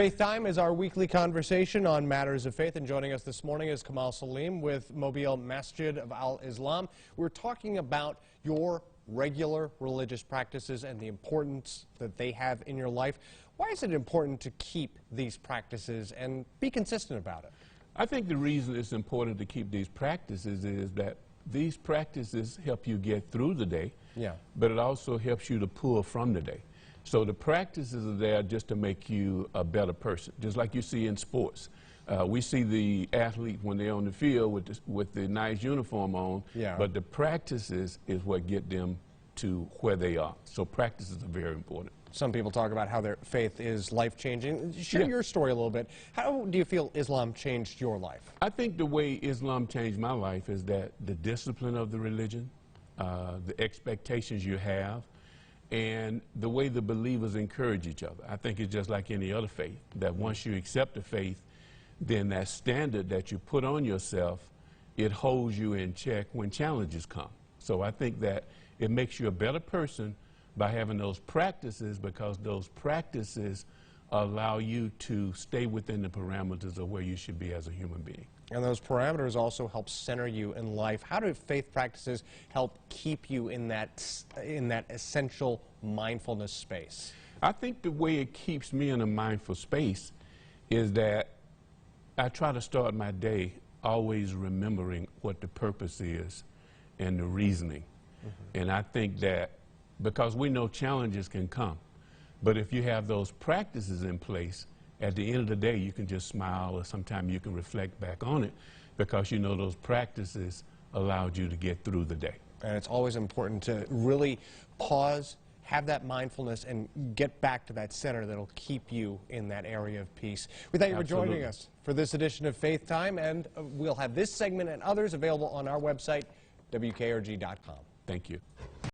Faith Time is our weekly conversation on matters of faith, and joining us this morning is Kamal Salim with Mobile Masjid of Al-Islam. We're talking about your regular religious practices and the importance that they have in your life. Why is it important to keep these practices and be consistent about it? I think the reason it's important to keep these practices is that these practices help you get through the day, but it also helps you to pull from the day. So the practices are there just to make you a better person, just like you see in sports. We see the athlete when they're on the field with the nice uniform on, but the practices is what get them to where they are. So practices are very important. Some people talk about how their faith is life-changing. Share your story a little bit. How do you feel Islam changed your life? I think the way Islam changed my life is that the discipline of the religion, the expectations you have, and the way the believers encourage each other. I think it's just like any other faith, that once you accept the faith, then that standard that you put on yourself, it holds you in check when challenges come. So I think that it makes you a better person by having those practices, because those practices allow you to stay within the parameters of where you should be as a human being. And those parameters also help center you in life. How do faith practices help keep you in that essential mindfulness space? I think the way it keeps me in a mindful space is that I try to start my day always remembering what the purpose is and the reasoning. And I think that because we know challenges can come, but if you have those practices in place, at the end of the day, you can just smile, or sometimes you can reflect back on it, because you know those practices allowed you to get through the day. And it's always important to really pause, have that mindfulness, and get back to that center that'll keep you in that area of peace. We thank you for joining us for this edition of Faith Time, and we'll have this segment and others available on our website, WKRG.com. Thank you.